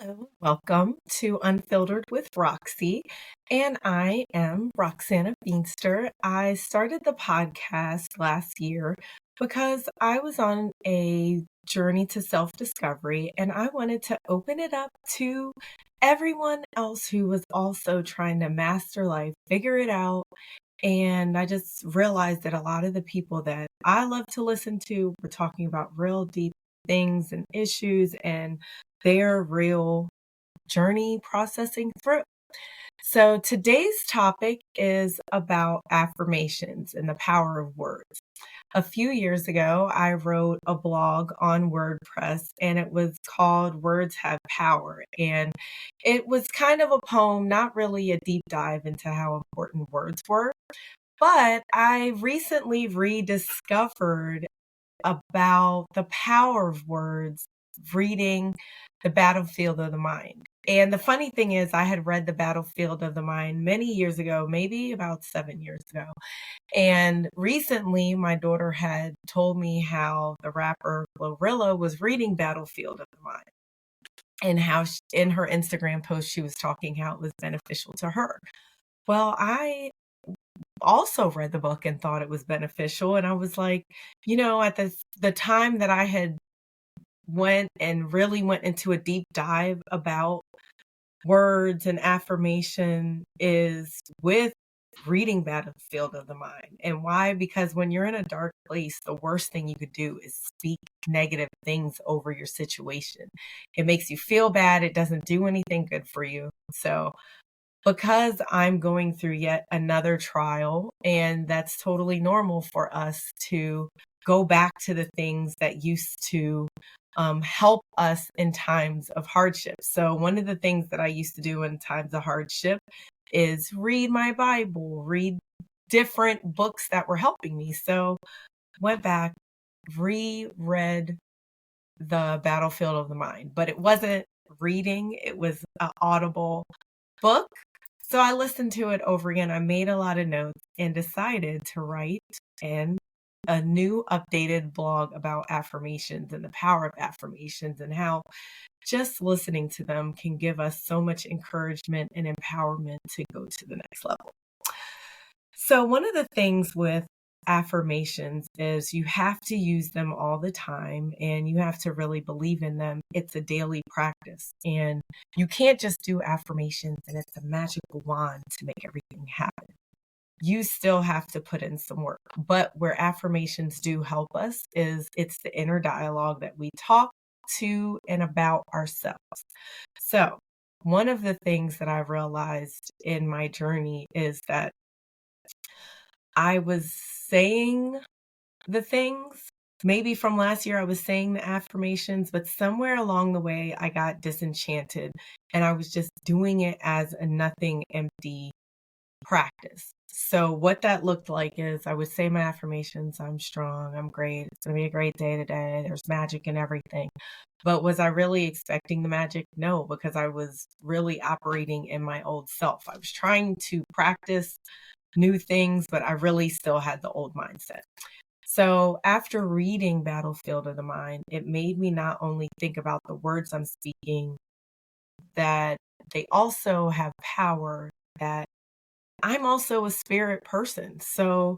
Hello, welcome to Unfiltered with Roxy, and I am Roxana Beanster. I started the podcast last year because I was on a journey to self-discovery and I wanted to open it up to everyone else who was also trying to master life, figure it out. And I just realized that a lot of the people that I love to listen to were talking about real deep things and issues and their real journey processing through. So today's topic is about affirmations and the power of words. A few years ago, I wrote a blog on WordPress and it was called Words Have Power. And it was kind of a poem, not really a deep dive into how important words were. But I recently rediscovered about the power of words reading The Battlefield of the Mind. And the funny thing is, I had read The Battlefield of the Mind many years ago, maybe about 7 years ago. And recently, my daughter had told me how the rapper Glorilla was reading Battlefield of the Mind and how in her Instagram post, she was talking how it was beneficial to her. Well, I also read the book and thought it was beneficial. And I was like, at the time that I had went into a deep dive about words and affirmation is with reading Battlefield of the Mind. And why? Because when you're in a dark place, the worst thing you could do is speak negative things over your situation. It makes you feel bad. It doesn't do anything good for you. So because I'm going through yet another trial, and that's totally normal for us to go back to the things that used to help us in times of hardship. So one of the things that I used to do in times of hardship is read my Bible, read different books that were helping me. So went back, reread the Battlefield of the Mind, but it wasn't reading, it was an audible book. So I listened to it over again. I made a lot of notes and decided to write a new updated blog about affirmations and the power of affirmations and how just listening to them can give us so much encouragement and empowerment to go to the next level. So one of the things with affirmations is you have to use them all the time and you have to really believe in them. It's a daily practice and you can't just do affirmations and it's a magical wand to make everything happen. You still have to put in some work. But where affirmations do help us is it's the inner dialogue that we talk to and about ourselves. So one of the things that I realized in my journey is that I was saying the things. Maybe from last year, I was saying the affirmations, but somewhere along the way, I got disenchanted and I was just doing it as a nothing empty practice. So what that looked like is I would say my affirmations, I'm strong, I'm great, it's going to be a great day today, there's magic in everything. But was I really expecting the magic? No, because I was really operating in my old self. I was trying to practice new things, but I really still had the old mindset. So after reading Battlefield of the Mind, it made me not only think about the words I'm speaking, that they also have power, that I'm also a spirit person. So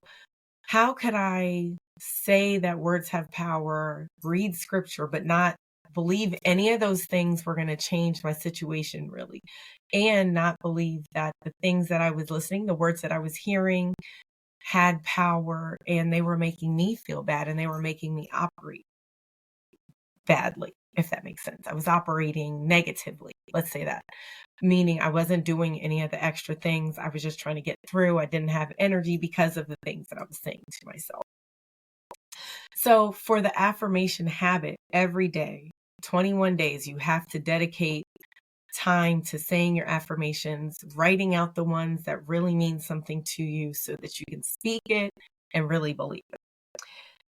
how could I say that words have power, read scripture, but not believe any of those things were going to change my situation really, and not believe that the things that I was listening, the words that I was hearing had power and they were making me feel bad and they were making me operate badly, if that makes sense. I was operating negatively, let's say that, meaning I wasn't doing any of the extra things. I was just trying to get through. I didn't have energy because of the things that I was saying to myself. So for the affirmation habit, every day, 21 days, you have to dedicate time to saying your affirmations, writing out the ones that really mean something to you so that you can speak it and really believe it.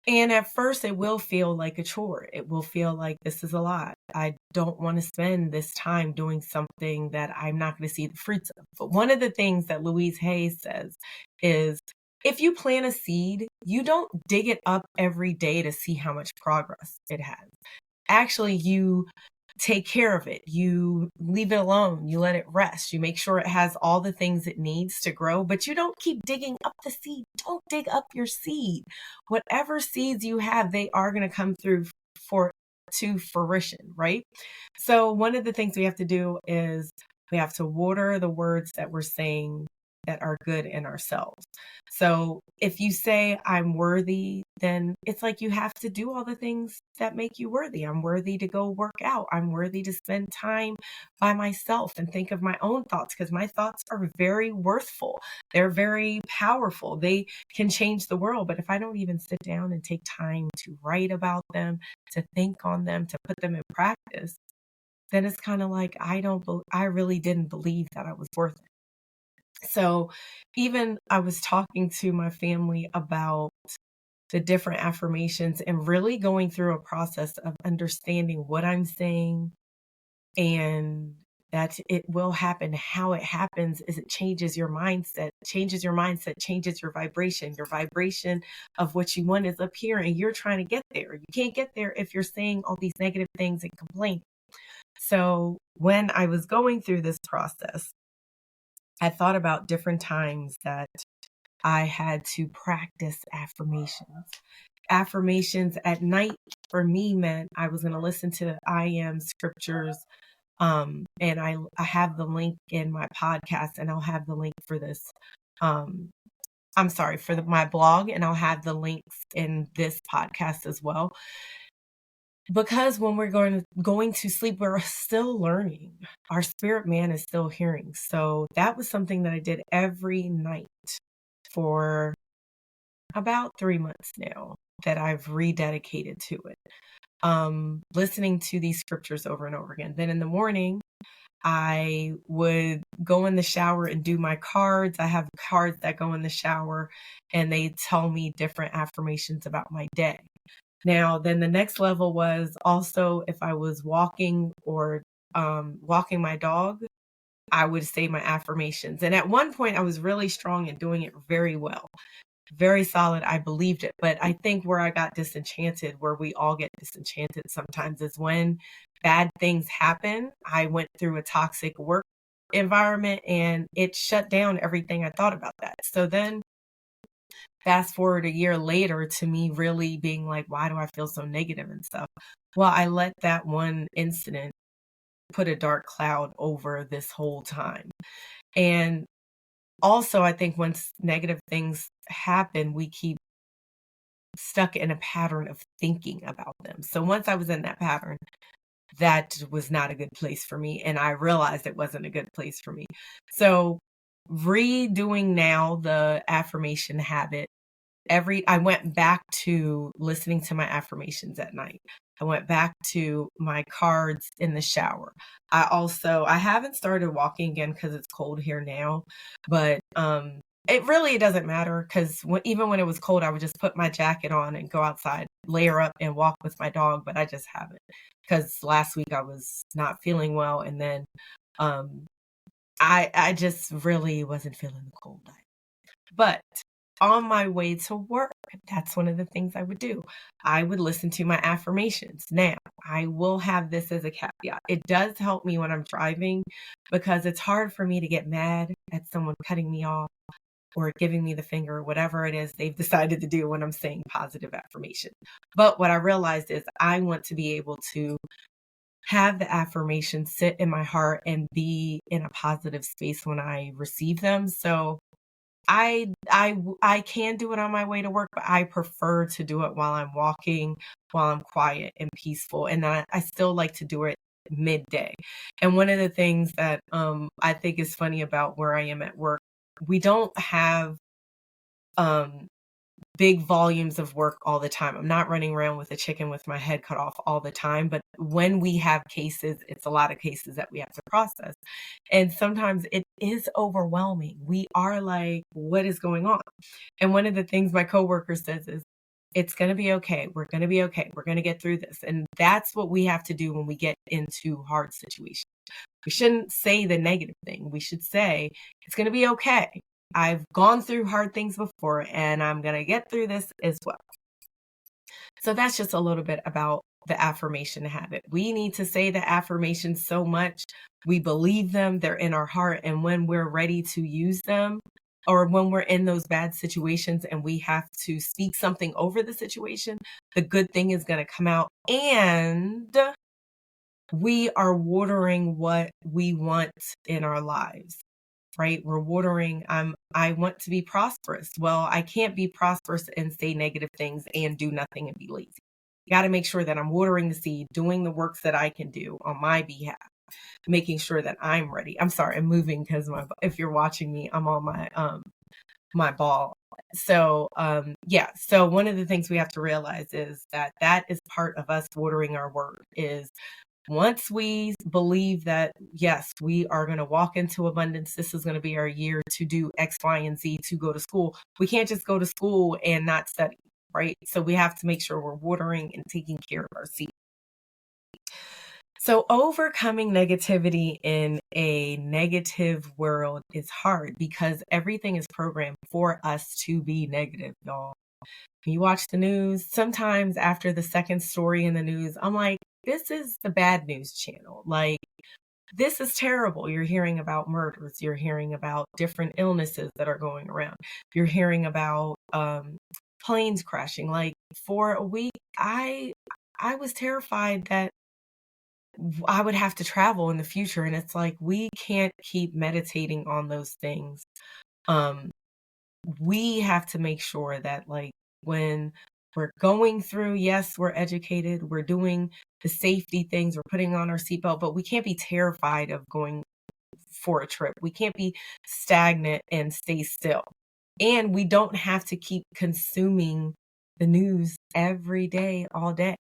And at first, it will feel like a chore. It will feel like this is a lot. I don't want to spend this time doing something that I'm not going to see the fruits of. But one of the things that Louise Hay says is if you plant a seed, you don't dig it up every day to see how much progress it has. Actually, you take care of it. You leave it alone. You let it rest. You make sure it has all the things it needs to grow, but you don't keep digging up the seed. Don't dig up your seed. Whatever seeds you have, they are going to come through for to fruition, right? So one of the things we have to do is we have to water the words that we're saying that are good in ourselves. So if you say I'm worthy, then it's like you have to do all the things that make you worthy. I'm worthy to go work out. I'm worthy to spend time by myself and think of my own thoughts, because my thoughts are very worthful. They're very powerful. They can change the world. But if I don't even sit down and take time to write about them, to think on them, to put them in practice, then it's kind of like I really didn't believe that I was worth it. So even I was talking to my family about the different affirmations and really going through a process of understanding what I'm saying, and that it will happen. How it happens is it changes your mindset, changes your vibration of what you want is up here, and you're trying to get there. You can't get there if you're saying all these negative things and complaining. So when I was going through this process, I thought about different times that I had to practice affirmations. Affirmations at night for me meant I was going to listen to I am scriptures. And I have the link in my podcast, and I'll have the link for this. I'm sorry, for my blog, and I'll have the links in this podcast as well. Because when we're going to sleep, we're still learning. Our spirit man is still hearing. So that was something that I did every night for about 3 months now that I've rededicated to it. Listening to these scriptures over and over again. Then in the morning, I would go in the shower and do my cards. I have cards that go in the shower, and they tell me different affirmations about my day. Now, then the next level was also if I was walking or walking my dog, I would say my affirmations. And at one point, I was really strong and doing it very well, very solid. I believed it. But I think where I got disenchanted, where we all get disenchanted sometimes, is when bad things happen. I went through a toxic work environment, and it shut down everything I thought about that. So then fast forward a year later to me really being like, why do I feel so negative and stuff? Well, I let that one incident put a dark cloud over this whole time. And also, I think once negative things happen, we keep stuck in a pattern of thinking about them. So once I was in that pattern, that was not a good place for me. And I realized it wasn't a good place for me. So redoing now the affirmation habit, I went back to listening to my affirmations at night. I went back to my cards in the shower. I haven't started walking again because it's cold here now, but it doesn't matter, because even when it was cold, I would just put my jacket on and go outside, layer up and walk with my dog, but I just haven't, because last week I was not feeling well, and then I just really wasn't feeling the cold. But on my way to work, that's one of the things I would do. I would listen to my affirmations. Now, I will have this as a caveat. It does help me when I'm driving, because it's hard for me to get mad at someone cutting me off or giving me the finger, or whatever it is they've decided to do when I'm saying positive affirmation. But what I realized is I want to be able to have the affirmation sit in my heart and be in a positive space when I receive them. So I can do it on my way to work, but I prefer to do it while I'm walking, while I'm quiet and peaceful. And I still like to do it midday. And one of the things that I think is funny about where I am at work, we don't have big volumes of work all the time. I'm not running around with a chicken with my head cut off all the time, but when we have cases, it's a lot of cases that we have to process. And sometimes it is overwhelming. We are like, what is going on? And one of the things my coworker says is, it's going to be okay. We're going to be okay. We're going to get through this. And that's what we have to do when we get into hard situations. We shouldn't say the negative thing. We should say, it's going to be okay. I've gone through hard things before, and I'm going to get through this as well. So that's just a little bit about the affirmation habit. We need to say the affirmations so much. We believe them, they're in our heart. And when we're ready to use them, or when we're in those bad situations and we have to speak something over the situation, the good thing is going to come out. And we are watering what we want in our lives, right? We're watering, I want to be prosperous. Well, I can't be prosperous and say negative things and do nothing and be lazy. Got to make sure that I'm watering the seed, doing the works that I can do on my behalf, making sure that I'm ready. I'm sorry, I'm moving because if you're watching me, I'm on my ball. So yeah, so one of the things we have to realize is that is part of us watering our word. Is once we believe that, yes, we are going to walk into abundance, this is going to be our year to do X, Y, and Z, to go to school. We can't just go to school and not study, right? So we have to make sure we're watering and taking care of our seed. So overcoming negativity in a negative world is hard because everything is programmed for us to be negative, y'all. When you watch the news, sometimes after the second story in the news, I'm like, this is the bad news channel. Like, this is terrible. You're hearing about murders. You're hearing about different illnesses that are going around. You're hearing about planes crashing. Like, for a week, I was terrified that I would have to travel in the future. And it's like, we can't keep meditating on those things. We have to make sure that, like, when we're going through, yes, we're educated, we're doing the safety things, we're putting on our seatbelt, but we can't be terrified of going for a trip. We can't be stagnant and stay still. And we don't have to keep consuming the news every day, all day.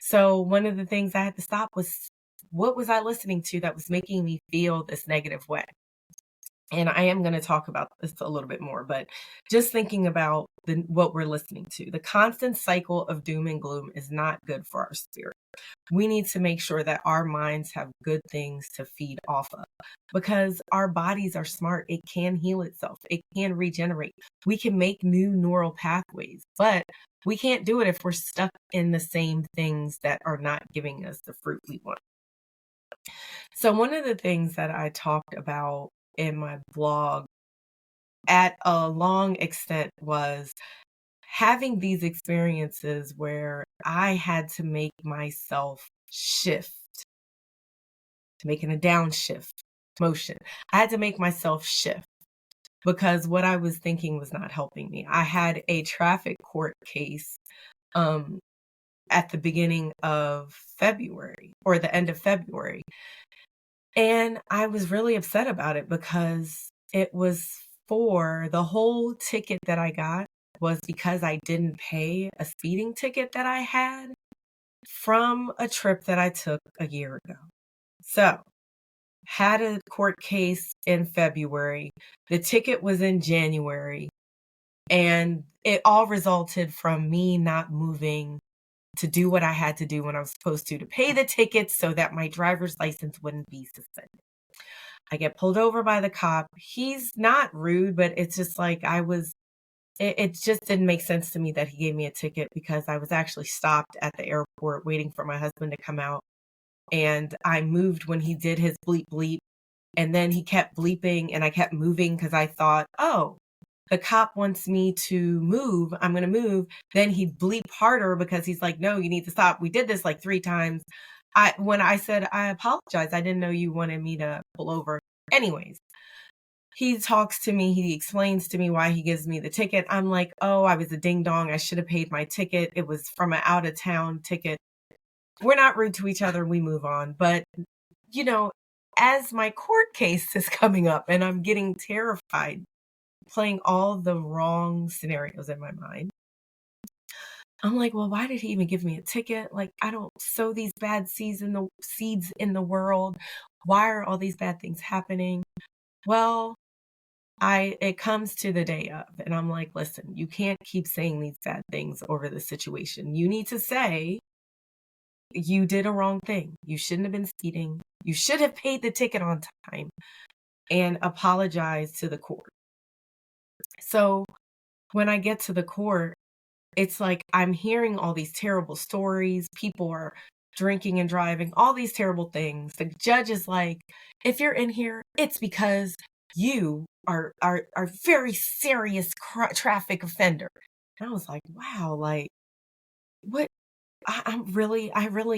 So one of the things I had to stop was, what was I listening to that was making me feel this negative way? And I am going to talk about this a little bit more, but just thinking about what we're listening to. The constant cycle of doom and gloom is not good for our spirit. We need to make sure that our minds have good things to feed off of, because our bodies are smart. It can heal itself. It can regenerate. We can make new neural pathways, but we can't do it if we're stuck in the same things that are not giving us the fruit we want. So one of the things that I talked about in my blog at a long extent was having these experiences where I had to make myself shift, making a downshift motion. I had to make myself shift because what I was thinking was not helping me. I had a traffic court case at the beginning of February, or the end of February. And I was really upset about it because it was for the whole ticket that I got was because I didn't pay a speeding ticket that I had from a trip that I took a year ago. So, had a court case in February. The ticket was in January. And it all resulted from me not moving to do what I had to do when I was supposed to pay the tickets so that my driver's license wouldn't be suspended. I get pulled over by the cop. He's not rude, but it's just like it just didn't make sense to me that he gave me a ticket because I was actually stopped at the airport waiting for my husband to come out. And I moved when he did his bleep bleep. And then he kept bleeping and I kept moving because I thought, oh, the cop wants me to move. I'm going to move. Then he'd bleep harder because he's like, no, you need to stop. We did this like 3 times. When I said, I apologize, I didn't know you wanted me to pull over. Anyways, he talks to me. He explains to me why he gives me the ticket. I'm like, oh, I was a ding dong. I should have paid my ticket. It was from an out of town ticket. We're not rude to each other. We move on. But, you know, as my court case is coming up and I'm getting terrified, playing all the wrong scenarios in my mind, I'm like, well, why did he even give me a ticket? Like, I don't sow these bad seeds in the world. Why are all these bad things happening? Well, it comes to the day of, and I'm like, listen, you can't keep saying these bad things over the situation. You need to say, you did a wrong thing. You shouldn't have been speeding. You should have paid the ticket on time and apologize to the court. So when I get to the court, it's like I'm hearing all these terrible stories. People are drinking and driving, all these terrible things. The judge is like, if you're in here, it's because you are very serious traffic offender. And I was like, wow, like what? I really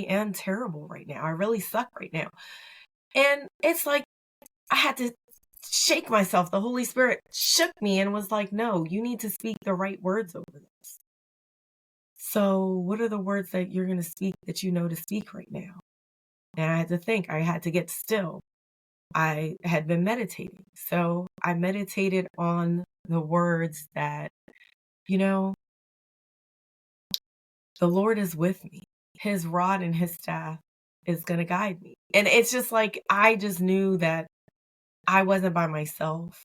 am terrible right now. I really suck right now. And it's like I had to shake myself. The Holy Spirit shook me and was like, no, you need to speak the right words over this. So, what are the words that you're going to speak that you know to speak right now? And I had to think, I had to get still. I had been meditating. So, I meditated on the words that, you know, the Lord is with me. His rod and his staff is going to guide me. And it's just like, I just knew that I wasn't by myself.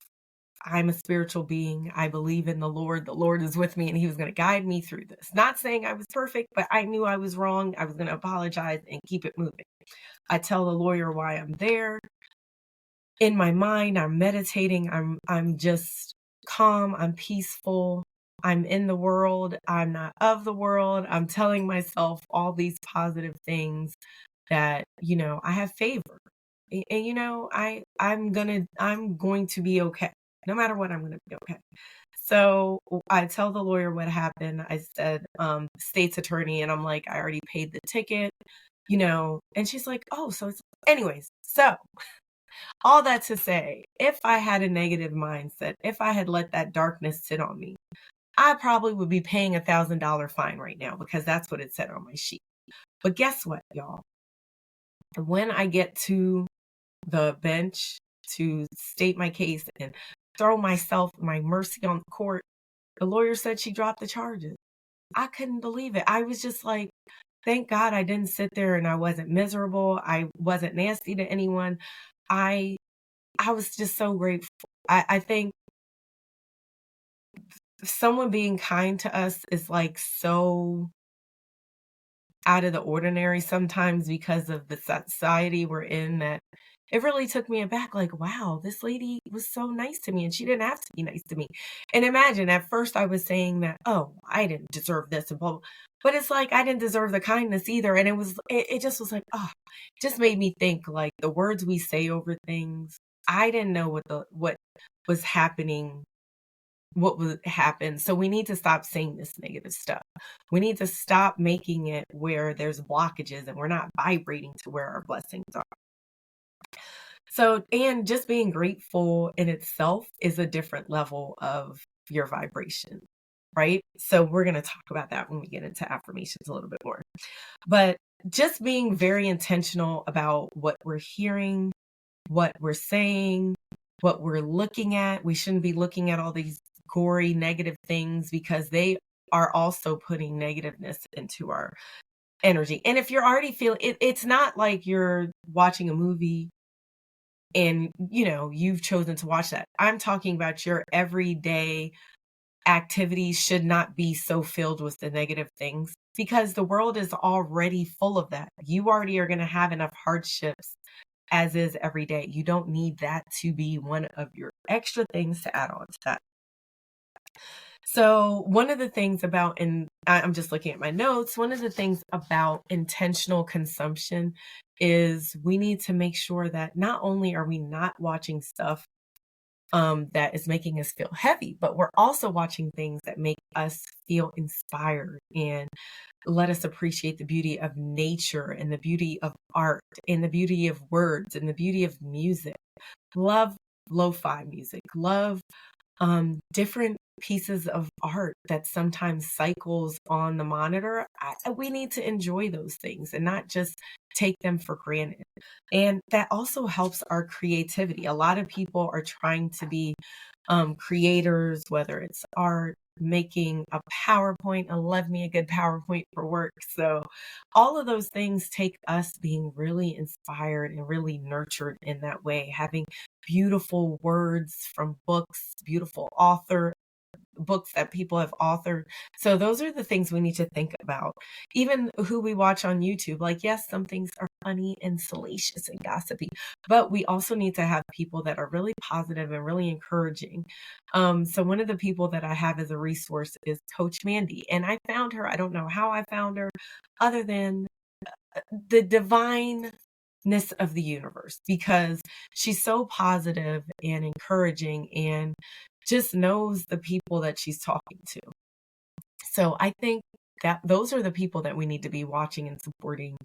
I'm a spiritual being. I believe in the Lord. The Lord is with me and he was going to guide me through this. Not saying I was perfect, but I knew I was wrong. I was going to apologize and keep it moving. I tell the lawyer why I'm there. In my mind, I'm meditating. I'm just calm. I'm peaceful. I'm in the world. I'm not of the world. I'm telling myself all these positive things that, I have favor. And, I'm going to be okay. No matter what, I'm going to be okay. So I tell the lawyer what happened. I said, state's attorney, and I'm like, I already paid the ticket, and she's like, oh, so it's, anyways. So all that to say, if I had a negative mindset, if I had let that darkness sit on me, I probably would be paying $1,000 fine right now because that's what it said on my sheet. But guess what, y'all? When I get to the bench to state my case and throw my mercy on the court, the lawyer said she dropped the charges. I couldn't believe it. I was just like, thank God I didn't sit there and I wasn't miserable. I wasn't nasty to anyone. I was just so grateful. I think someone being kind to us is like so out of the ordinary sometimes because of the society we're in that it really took me aback. Like, wow, this lady was so nice to me and she didn't have to be nice to me. And imagine at first I was saying that, oh, I didn't deserve this and blah, blah. But it's like I didn't deserve the kindness either. And it just was like, oh, it just made me think like the words we say over things. I didn't know what was happening, what would happen. So we need to stop saying this negative stuff. We need to stop making it where there's blockages and we're not vibrating to where our blessings are. So, and just being grateful in itself is a different level of your vibration, right? So we're going to talk about that when we get into affirmations a little bit more. But just being very intentional about what we're hearing, what we're saying, what we're looking at. We shouldn't be looking at all these gory negative things because they are also putting negativeness into our energy. And if you're already feeling it, it's not like you're watching a movie and you've chosen to watch that. I'm talking about your everyday activities should not be so filled with the negative things because the world is already full of that. You already are going to have enough hardships as is every day. You don't need that to be one of your extra things to add on to that. So one of the things about, and I'm just looking at my notes, one of the things about intentional consumption is we need to make sure that not only are we not watching stuff that is making us feel heavy, but we're also watching things that make us feel inspired and let us appreciate the beauty of nature and the beauty of art and the beauty of words and the beauty of music. Love lo-fi music, love different pieces of art that sometimes cycles on the monitor. We need to enjoy those things and not just take them for granted. And that also helps our creativity. A lot of people are trying to be creators, whether it's art, making a PowerPoint. I love me a good PowerPoint for work. So all of those things take us being really inspired and really nurtured in that way, having beautiful words from books, beautiful books that people have authored. So those are the things we need to think about. Even who we watch on YouTube, like, yes, some things are funny and salacious and gossipy, but we also need to have people that are really positive and really encouraging. So one of the people that I have as a resource is Coach Mandy. And I found her, I don't know how I found her, other than the divineness of the universe, because she's so positive and encouraging and just knows the people that she's talking to. So I think that those are the people that we need to be watching and supporting,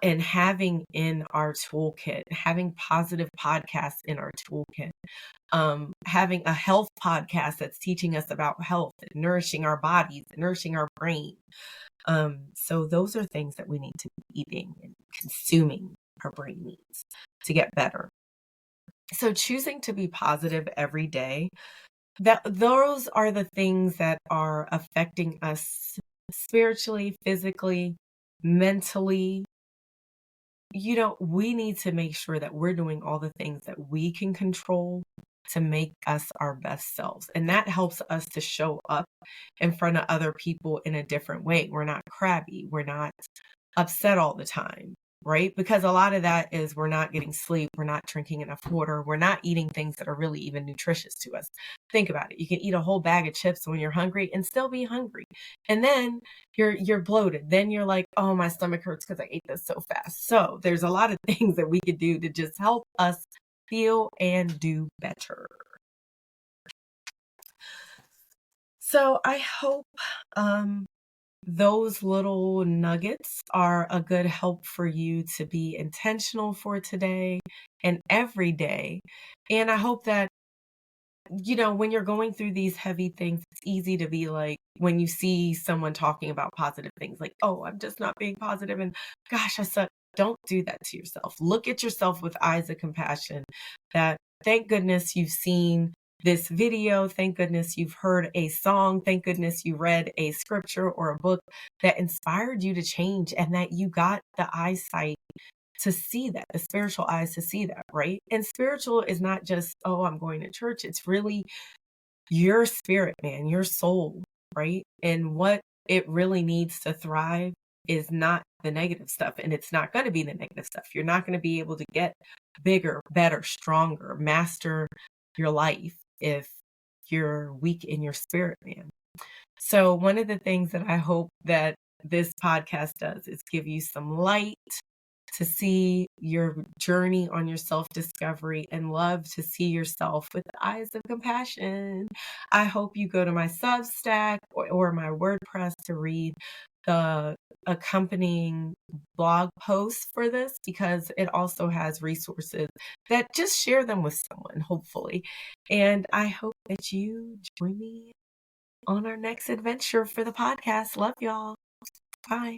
and having in our toolkit, having positive podcasts in our toolkit, having a health podcast that's teaching us about health and nourishing our bodies, and nourishing our brain. So those are things that we need to be eating and consuming our brain needs to get better. So choosing to be positive every day, that those are the things that are affecting us spiritually, physically, mentally. We need to make sure that we're doing all the things that we can control to make us our best selves. And that helps us to show up in front of other people in a different way. We're not crabby. We're not upset all the time, right? Because a lot of that is we're not getting sleep. We're not drinking enough water. We're not eating things that are really even nutritious to us. Think about it. You can eat a whole bag of chips when you're hungry and still be hungry. And then you're bloated. Then you're like, oh, my stomach hurts because I ate this so fast. So there's a lot of things that we could do to just help us feel and do better. So I hope those little nuggets are a good help for you to be intentional for today and every day. And I hope that, when you're going through these heavy things, it's easy to be like, when you see someone talking about positive things, like, oh, I'm just not being positive, and gosh, I suck. Don't do that to yourself. Look at yourself with eyes of compassion, that thank goodness you've seen this video. Thank goodness you've heard a song. Thank goodness you read a scripture or a book that inspired you to change, and that you got the eyesight to see that, the spiritual eyes to see that, right? And spiritual is not just, oh, I'm going to church. It's really your spirit, man, your soul, right? And what it really needs to thrive is not the negative stuff. And it's not going to be the negative stuff. You're not going to be able to get bigger, better, stronger, master your life if you're weak in your spirit, man. So one of the things that I hope that this podcast does is give you some light to see your journey on your self-discovery, and love to see yourself with the eyes of compassion. I hope you go to my Substack or my WordPress to read the accompanying blog posts for this, because it also has resources that just share them with someone, hopefully. And I hope that you join me on our next adventure for the podcast. Love y'all. Bye.